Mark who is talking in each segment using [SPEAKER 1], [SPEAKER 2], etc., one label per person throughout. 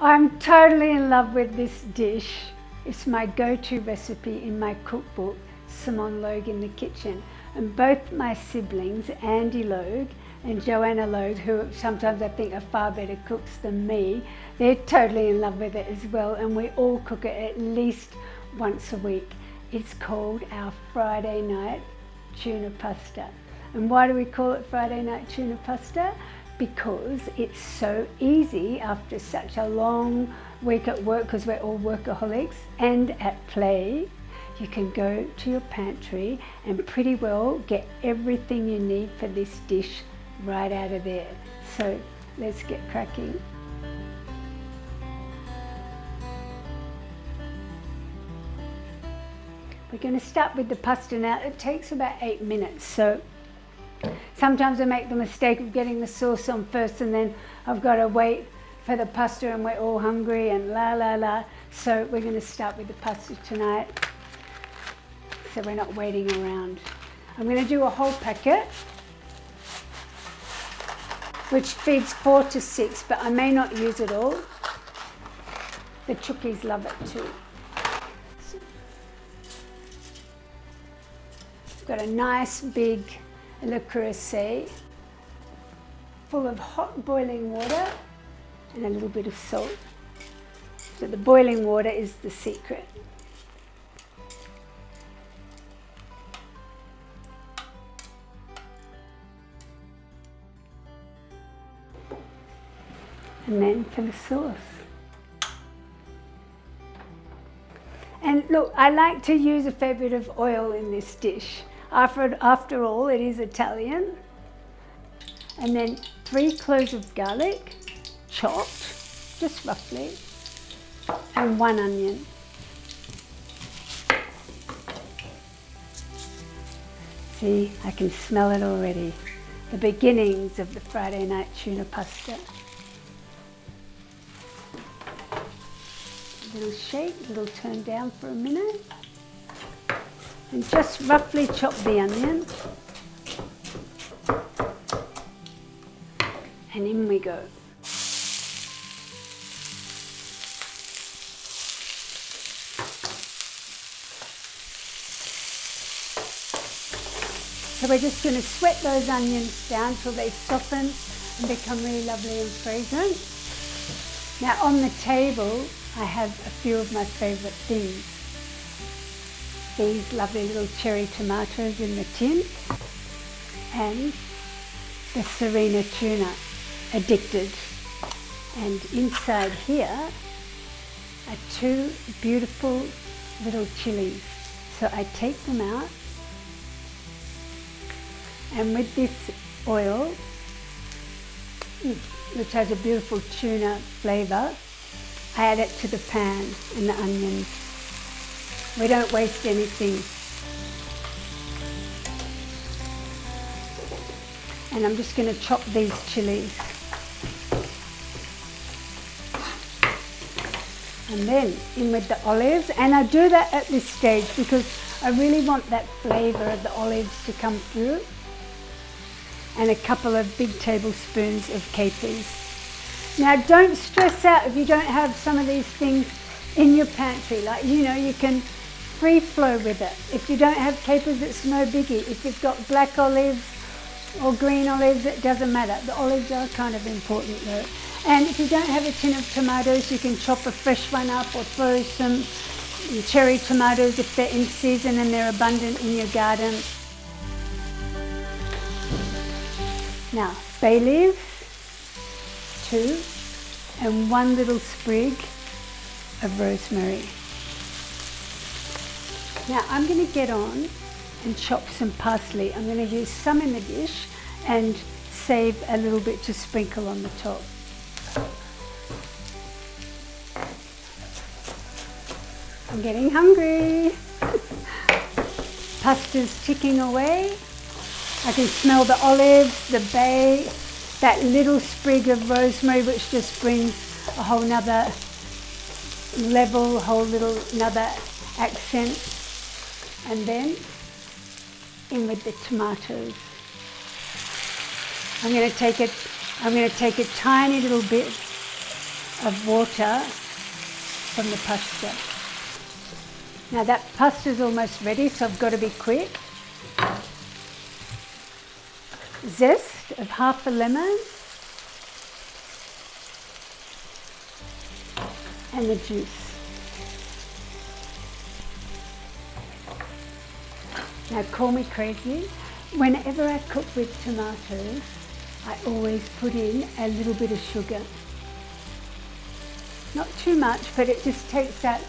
[SPEAKER 1] I'm totally in love with this dish. It's my go-to recipe in my cookbook, Simmone Logue in the Kitchen. And both my siblings, Andy Logue and Joanna Logue, who sometimes I think are far better cooks than me, they're totally in love with it as well, and we all cook it at least once a week. It's called our Friday Night Tuna Pasta. And why do we call it Friday Night Tuna Pasta? Because it's so easy after such a long week at work, because we're all workaholics, and at play. You can go to your pantry and pretty well get everything you need for this dish right out of there. So let's get cracking. We're going to start with the pasta now. It takes about 8 minutes. So sometimes I make the mistake of getting the sauce on first and then I've got to wait for the pasta and we're all hungry and la la la. So we're going to start with the pasta tonight, so we're not waiting around. I'm going to do a whole packet, which feeds 4 to 6, but I may not use it all. The chookies love it too. I've got a nice big Le Creuset full of hot boiling water and a little bit of salt. So the boiling water is the secret. And then for the sauce. And look, I like to use a fair bit of oil in this dish. After all, it is Italian. And then 3 cloves of garlic, chopped, just roughly, and 1 onion. See, I can smell it already. The beginnings of the Friday Night Tuna Pasta. A little shake, a little turn down for a minute. And just roughly chop the onion. And in we go. So we're just going to sweat those onions down till they soften and become really lovely and fragrant. Now on the table, I have a few of my favourite things. These lovely little cherry tomatoes in the tin, and the Serena tuna, Addicted. And inside here are 2 beautiful little chilies. So I take them out, and with this oil, which has a beautiful tuna flavour, I add it to the pan and the onions. We don't waste anything. And I'm just going to chop these chilies. And then in with the olives. And I do that at this stage because I really want that flavour of the olives to come through. And a couple of big tablespoons of capers. Now don't stress out if you don't have some of these things in your pantry. Like, you know, you can free flow with it. If you don't have capers, it's no biggie. If you've got black olives or green olives, it doesn't matter. The olives are kind of important though. And if you don't have a tin of tomatoes, you can chop a fresh one up or throw some cherry tomatoes if they're in season and they're abundant in your garden. Now, bay leaves, 2, and 1 little sprig of rosemary. Now I'm going to get on and chop some parsley. I'm going to use some in the dish and save a little bit to sprinkle on the top. I'm getting hungry. Pasta's ticking away. I can smell the olives, the bay, that little sprig of rosemary, which just brings a whole nother level, another accent. And then in with the tomatoes. I'm going to take a tiny little bit of water from the pasta. Now that pasta is almost ready, so I've got to be quick. Zest of half a lemon and the juice. Now call me crazy, whenever I cook with tomatoes, I always put in a little bit of sugar. Not too much, but it just takes that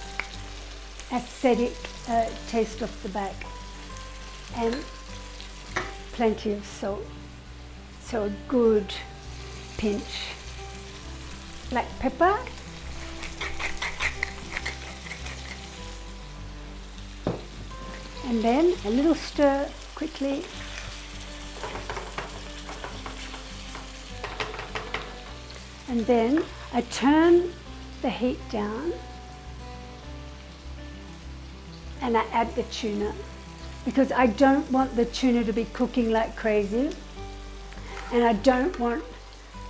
[SPEAKER 1] acidic taste off the back. And plenty of salt. So a good pinch. Black pepper. And then a little stir quickly. And then I turn the heat down and I add the tuna, because I don't want the tuna to be cooking like crazy, and I don't want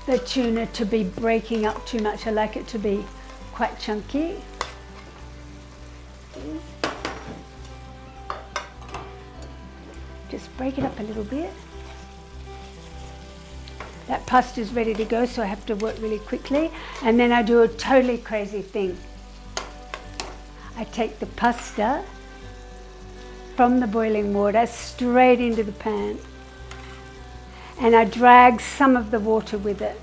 [SPEAKER 1] the tuna to be breaking up too much. I like it to be quite chunky. Just break it up a little bit. That pasta is ready to go, so I have to work really quickly. And then I do a totally crazy thing. I take the pasta from the boiling water straight into the pan. And I drag some of the water with it.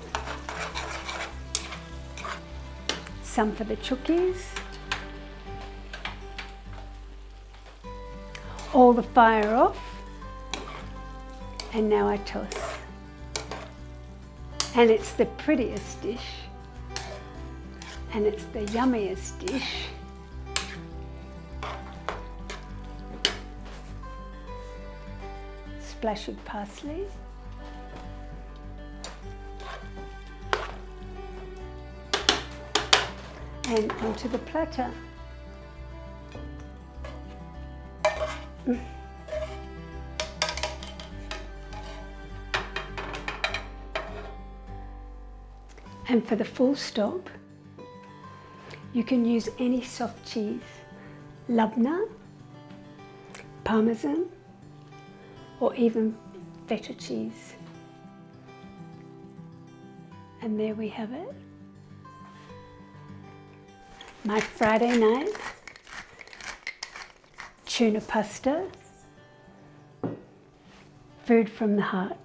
[SPEAKER 1] Some for the chukis. All the fire off. And now I toss. And it's the prettiest dish. And it's the yummiest dish. Splash of parsley. And onto the platter. And for the full stop, you can use any soft cheese, labna, parmesan, or even feta cheese. And there we have it. My Friday night tuna pasta, food from the heart.